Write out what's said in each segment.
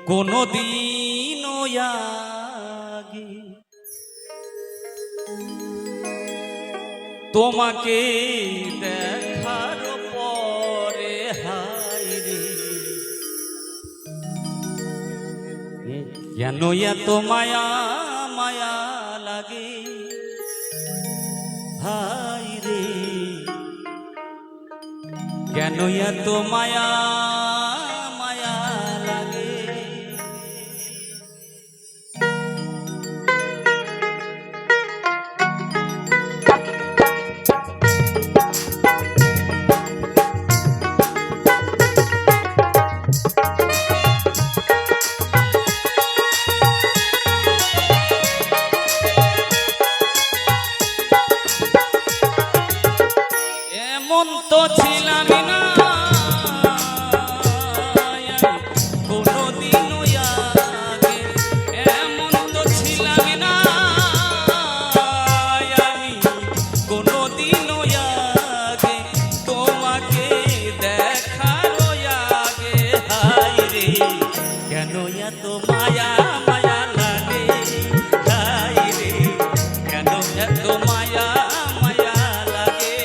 কোনদিন আগে তোমাকে দেখার পরে হায় রে কেন এত মায়া মায়া লাগে হায় রে কেন এত মায়া মায়া লাগে এমন তো ছিলাম না কেন এত মায়া মায়া লাগে হায় রে কেন এত মায়া মায়া লাগে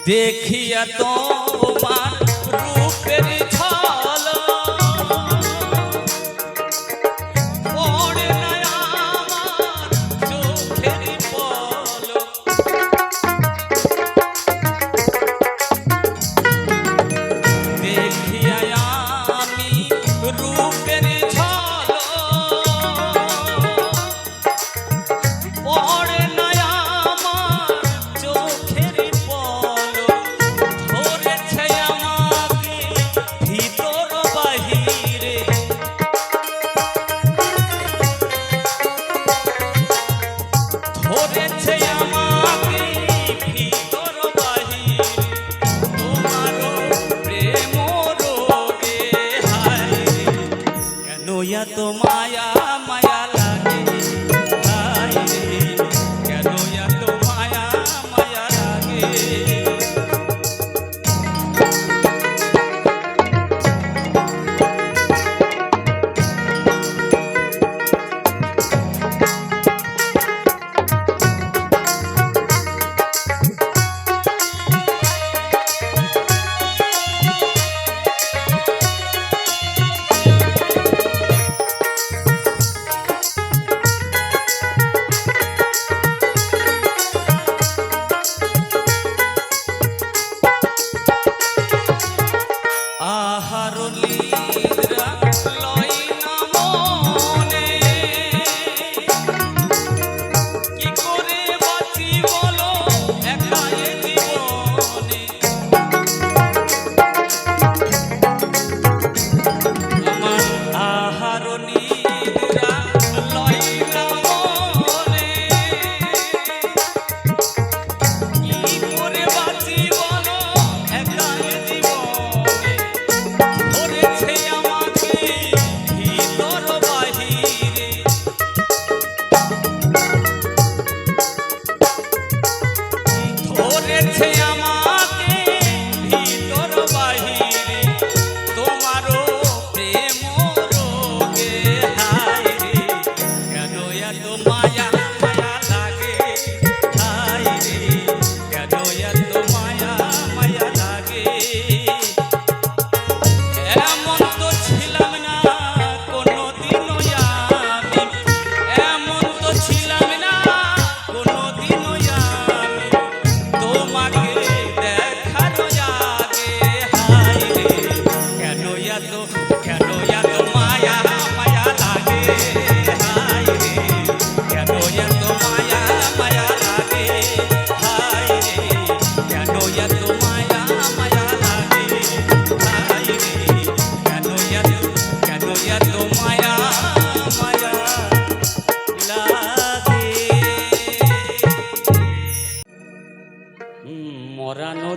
দেখিয়া তোমার রূপের ঝলক পড়ে না আমার চোখের পলক দেখিয়া আমি রূপের ঝলক পড়ে না আমার চোখের পলক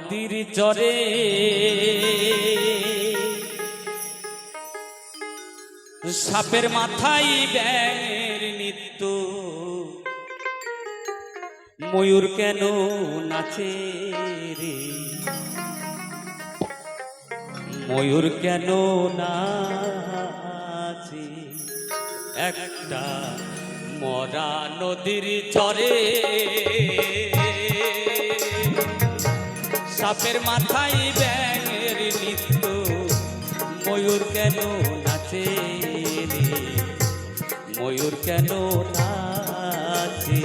নদীর চরে সাপের মাথায় ব্যাঙের নিত্য ময়ূর কেন নাচে রে ময়ূর কেন নাচে একটা মরা নদীর চরে সাপের মাথায় ব্যাঙের নিত্য ময়ূর কেন নাচে রে ময়ূর কেন নাচে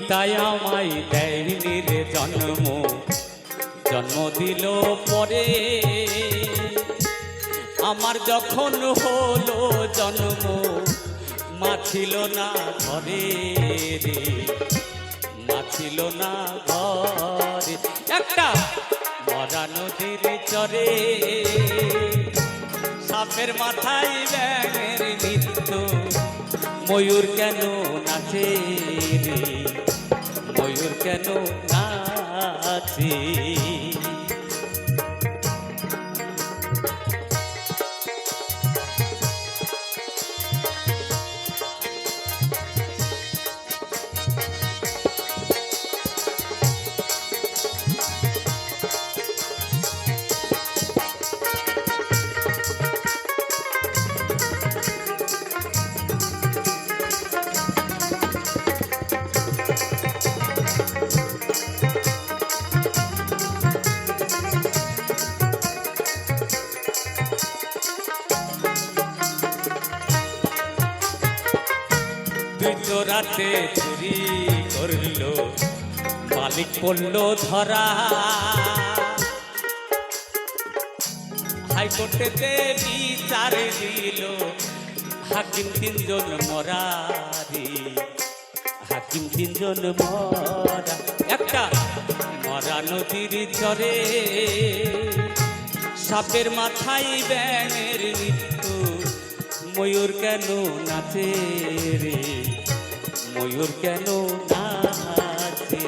পিতায় আমায় দেয়নি রে জন্ম জন্ম দিল পরে আমার যখন হলো জন্ম মা ছিল না ঘরে রে মা ছিল না ঘরে একটা মরা নদীর চরে সাপের মাথায় ব্যাঙের নিত্য ময়ূর কেন নাচে রে ময়ূর কেন নাচে রাতে চুরি করলো মালিক পড়লো ধরা হাইকোর্টেতে বিচার দিল হাকিম তিনজন মরা রে হাকিম তিনজন মরা একটা মরা নদীর চরে সাপের মাথায় ব্যাঙের নিত্য ময়ূর কেন নাচে রে ময়ূর কেন নাচে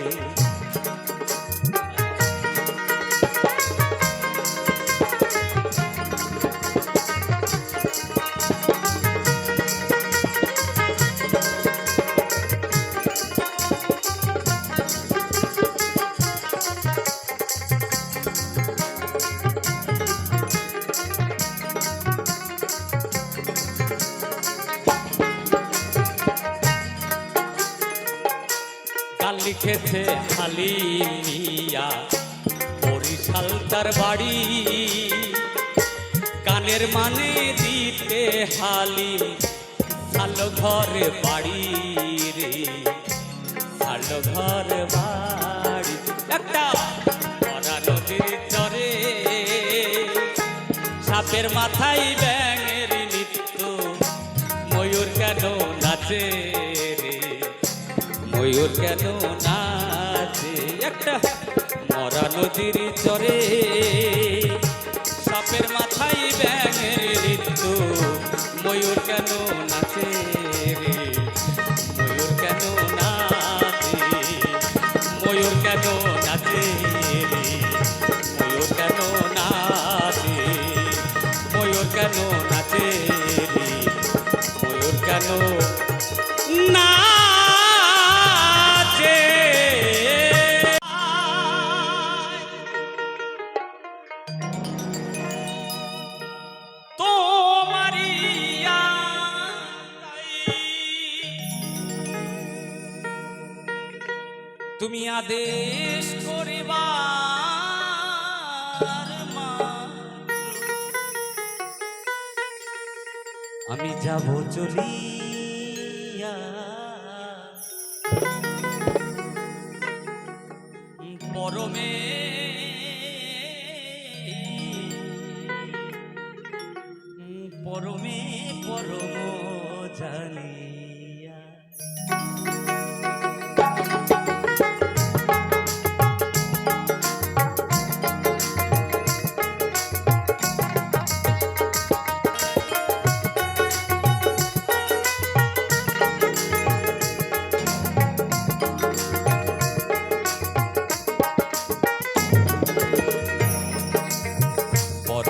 লিখেছে হালিম মিয়া বরিশাল তার বাড়ি কানের মানে দিতে হালিম ভালো ঘর বাড়ি রে ভালো ঘর বাড়ি একটা মরা নদীর চরে সাপের মাথায় ব্যাঙের নিত্য ময়ূর কেন নাচে রে ময়ূর কেন নাচে একটা মরা নদীর চরে সাপের মাথায় ব্যাঙের নিত্য ময়ূর কেন নাচে রে ময়ূর কেন নাচে ময়ূর কেন নাচে রে ময়ূর কেন নাচে ময়ূর কেন নাচে রে ময়ূর কেন না তুমি আদেশ করিবার আমি যাব চলিয়া পরমে পরমে পর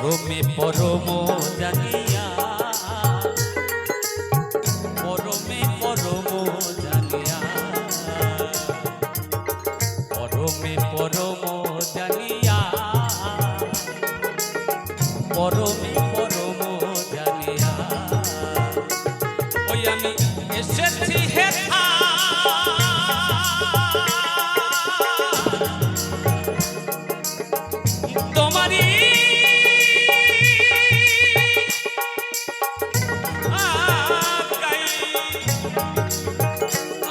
পরমে পরম জানিয়া, পরমে পরম জানিয়া, পরমে পরম জানিয়া, পরমে পরম জানিয়া, ওই আমি এসেছি হেথা তোমারি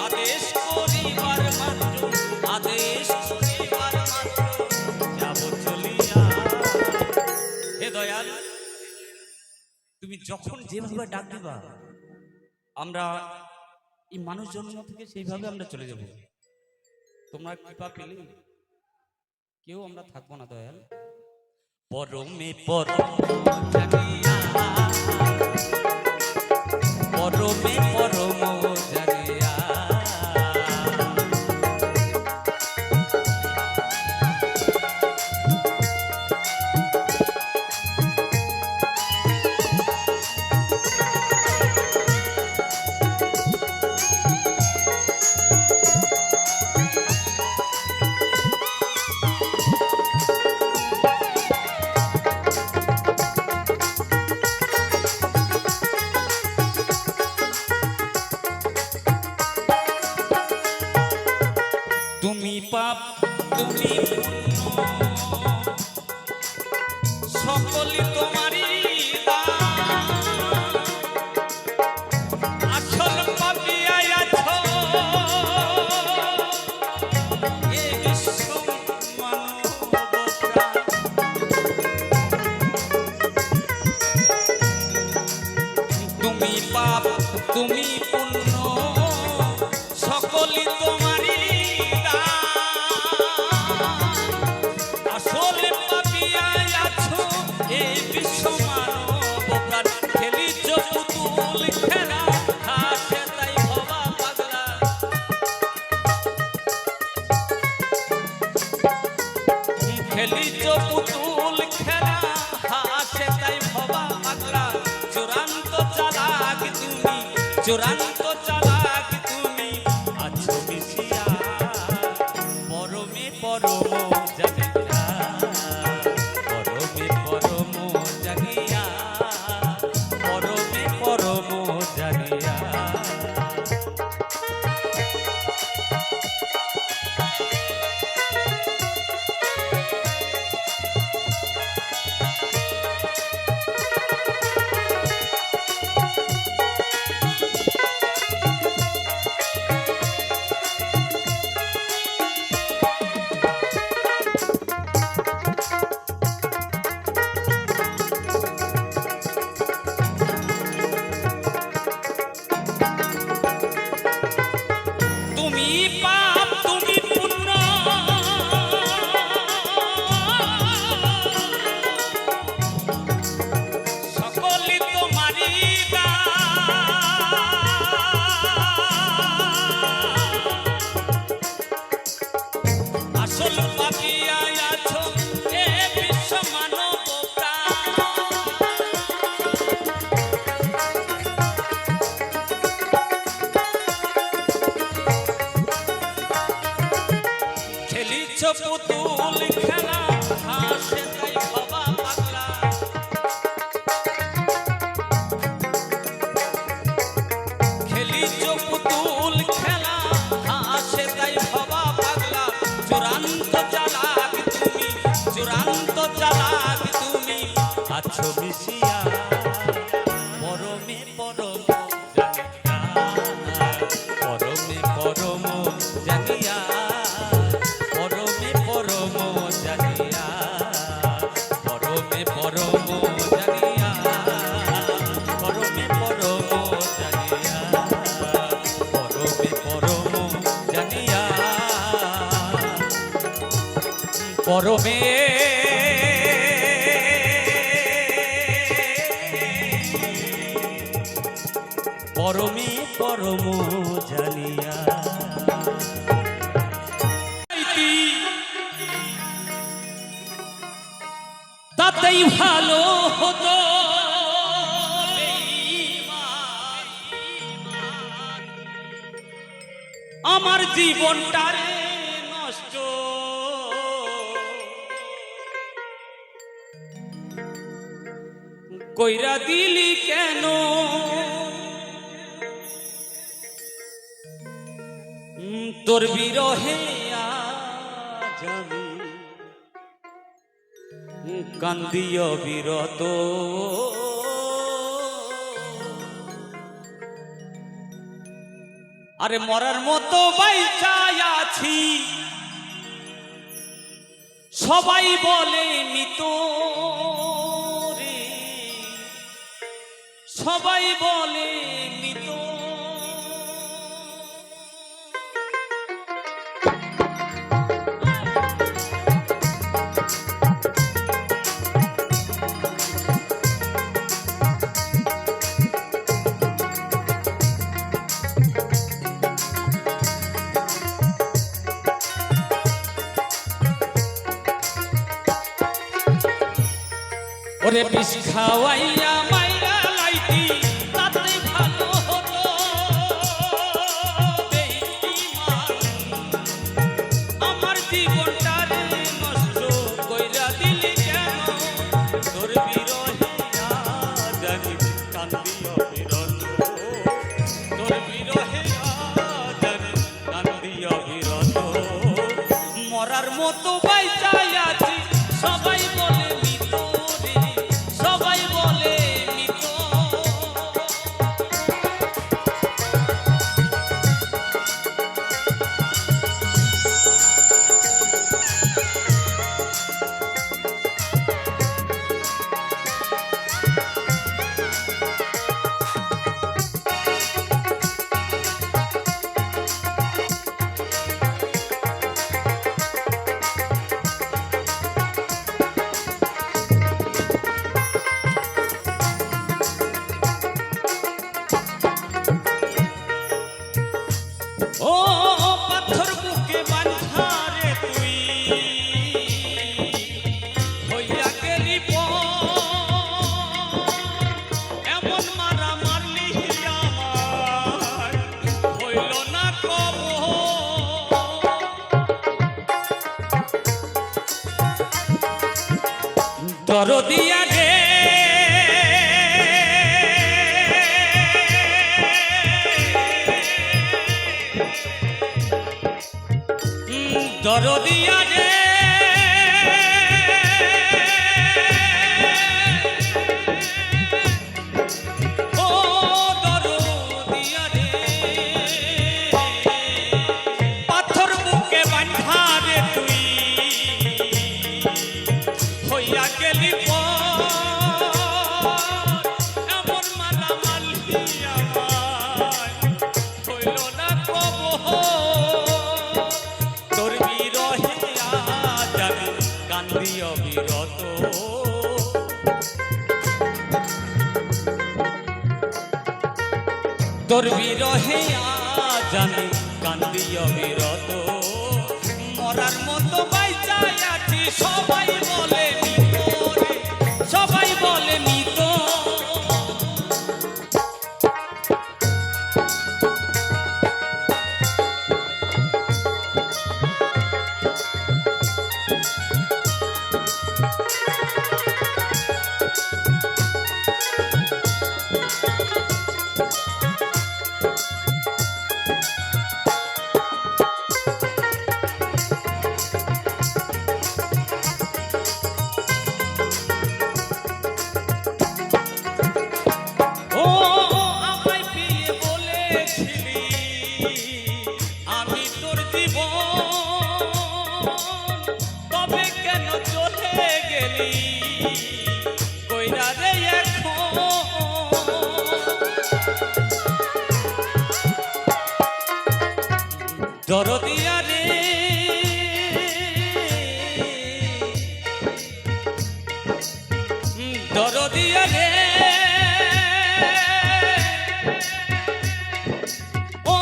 আদেশ করিবার মাত্র, আদেশ করিবার মাত্র যাব চলিয়া। হে দয়াল, তুমি যখন যেভাবে ডাক দিবা আমরা এই মানুষ জন্ম থেকে সেইভাবে আমরা চলে যাব। তোমরা কৃপা পেলে কেউ আমরা থাকবো না দয়াল। পরমে পরম জানিয়া, পরমে পরম জানিয়া, তুমি পাপ তুমি পুণ্য সকলই তোমারই দান, আসল পাপিয়া আছো এ বিশ্ব মানব প্রাণ। তুমি পাপ তুমি পুণ্য সকলই তোমারই খেলিছ পুতুল খেলা, হাসে তাই ভবা পাগলা। চূড়ান্ত চালাক তুমি, চূড়ান্ত চালাক তুমি আছো মিশিয়া, পরমে পরম জানিয়া, পরমে পরম জানিয়া, পরমে পরম জানিয়া। পুতুল খেলা, হাসে তাই ভবা পাগলা। খেলিছ পুতুল খেলা, হাসে তাই ভবা পাগলা। চূড়ান্ত চালাক তুমি, চূড়ান্ত চালাক তুমি আছো মিশিয়া, পরমে পরম জানিয়া, পরমে পরম জানিয়া, পরমে পরম জানিয়া, পরমে পরম জানিয়া, পরমে পরম জানিয়া, পরমে পরম জানিয়া, পরমে পরমে পরম জানিয়া। তাতে থাকলেই ভালো হতো আমার জীবনটারে নষ্ট কইরা দিলি কেন তোর বিরহে আজ আমি কান্দিও বিরত আরে মরার মতো বাইচাই আছি সবাই বলে মৃত রে সবাই বলে মৃত ওরে বিষ খাওয়াইয়া মাইরা লাইতি তাতে ভালো হতো আমার জীবনটারে নষ্ট কইরা দিলি কেন তোর বিরহে আজ আমি কান্দিও বিরত তোর বিরহে আজ আমি কান্দিও বিরত মরার মতো বাইচাই আছি সবাই বলে ও পাথর বুকে বাঁধা রে তুই হইয়া গেলি এমন মারা মারলি আমার হইল না কব দরদিয়া রে দরদিয়া রে ও দরদিয়া রে পাথর বুকে বাঁধা রে তুই হইয়া গেলি এমন মালা মারলি আমায় হইল না কব তোর বিরহে আজ আমি কান্দিও বিরত তোর বিরহে আজ আমি কান্দিও বিরত মরার মতো বাইচাই আছি সবাই বলে মৃত রে সবাই বলে মৃত দরদিয়া রে দরদিয়া রে ও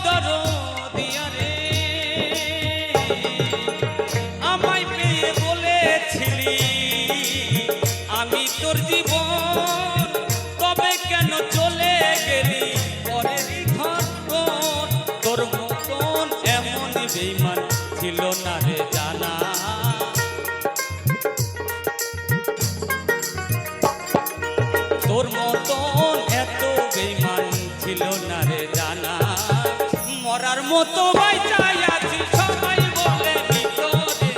দরদিয়া রে আমায় পেয়ে বলেছিলি তোর জীবন তবে কেন চলে গেলি পরেরই ঘর তোর মতন এমন বেঈমান ছিল না রে জানা তোর মতন এত বেঈমান ছিল না রে জানা মরার মতো বাইচাই আছি সবাই বলে মৃত রে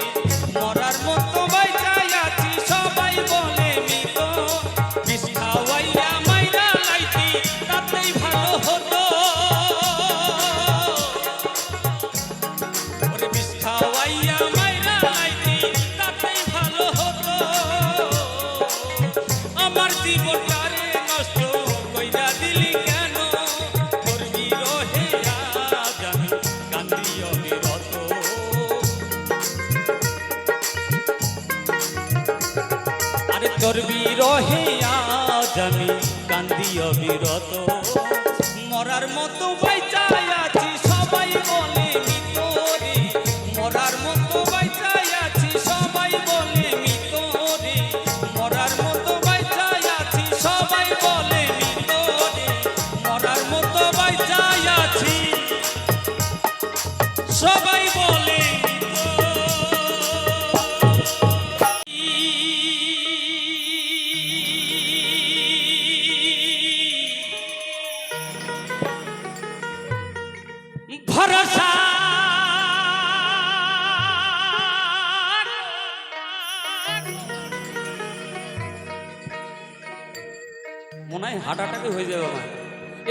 মরার মতো বাইচাই আছি সবাই বলে মৃত বিষ খাওয়াইয়া মাইরা লাইতি তাতেই ভালো হতো ওরে বিষ খাওয়াইয়া মাইরা লাইতি তাতেই ভালো হতো আমার জীবনটারে নষ্ট কইরা দিলি কেন তোর বিরহে আজ আমি কান্দি অবিরত আরে তোর বিরহে আজ আমি কান্দি অবিরত মরার মতো বাইচাই আছি সবাই বলে মৃত রে মরার মতো বাইচাই আছি সবাই বলে মৃত রে মরার মতো বাইচাই আছি সবাই বলে মৃত রে মরার মতো বাইচাই আছি সবাই বলে ভরসা মনে হয় হার্ট অ্যাটাকে হয়ে যাবে আমার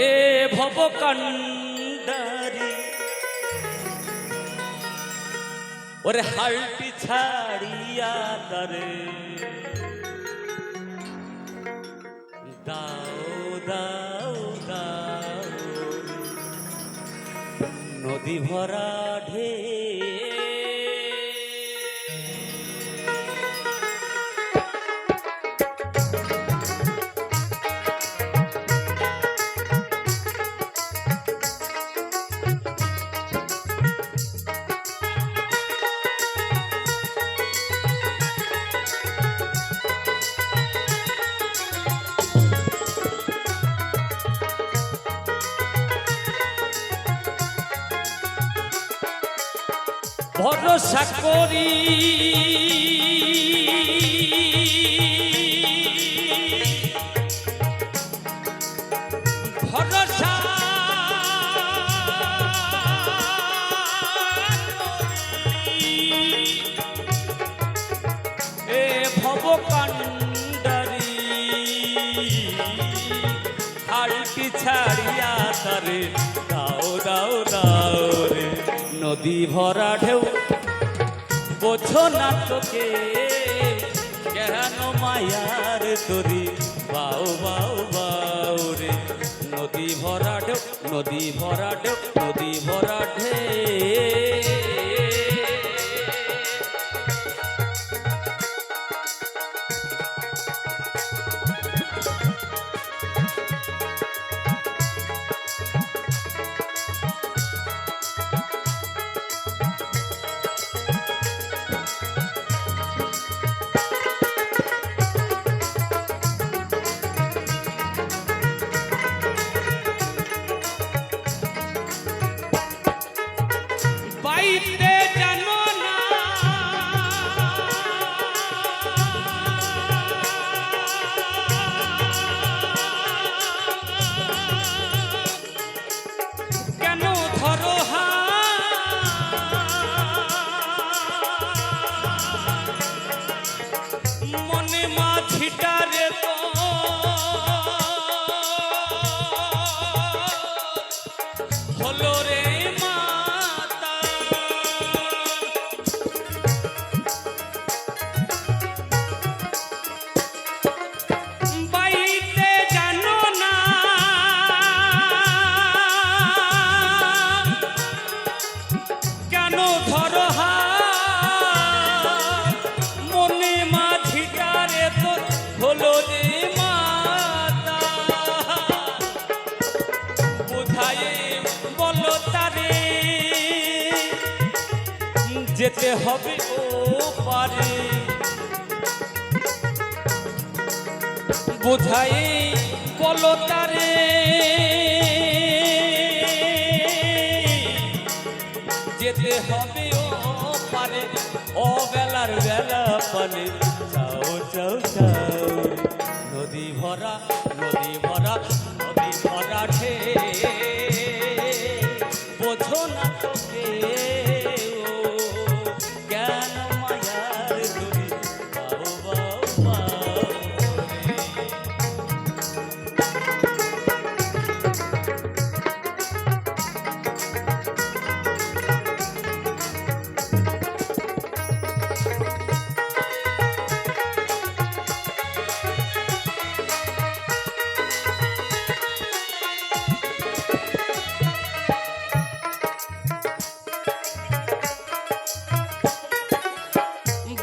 এ ভব কান্ডারি ওরে হালটি ছাড়িয়া তারে দাও দাও দাও নদী ভরা ঢে ভরসা করি ভরসা এ ভব কান্ডারি হালটি ছাড়িয়া তারে দাও দাও দাও রে নদী ভরা ঢেউ বোঝো না তোকে কেন মায়ার তোরি বাউ বাউ বাউ রে নদী ভরা ঢেউ নদী ভরা ঢেউ নদী ভরা ঢে বাইতে জানো না কেন ধরো মনে মাঝিটারে তো হলো রে হলো রে মাতা কোথায় বলো তারে যেতে হবে ও পারে বোঝাই কলতারে যেতে হবে ও পারে ও বেলার বেলা পালে চাও চাও চাও নদী ভরা নদী ভরা নদী ভরা ঢে বোঝো না তোকে কেন মায়ার দড়ি বাউ বাউ বাউ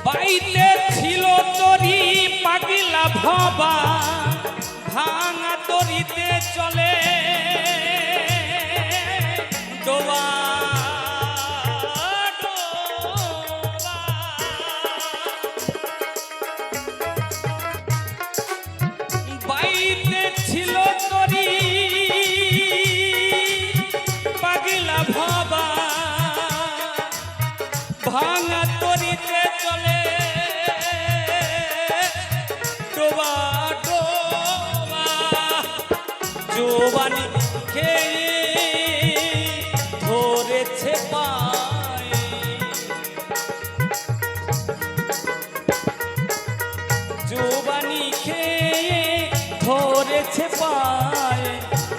বাইতে ছিল তরি পাগলা ভবা ভাঙা তরিতে চলে ডোবা ডোবা বাইতে ছিল তরি পাগলা ভবা ভাঙা তরিতে চলে ডোবা ডোবা জোবানি খেয়ে ধরেছে পায় জোবানি খেয়ে ধরেছে পায়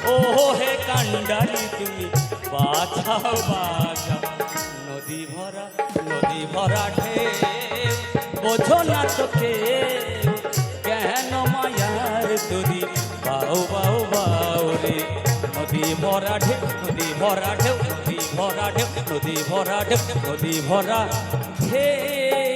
ও হে কান্ডারি তুমি বাঁচাও বাঁচাও নদী ভরা ঢেউ বোঝো না তোকে কেন মায়ার দড়ি বাউ বাউ বাউ রে নদী ভরা ঢেউ নদী ভরা ঢেউ নদী ভরা ঢেউ নদী ভরা ঢেউ নদী ভরা ঢেউ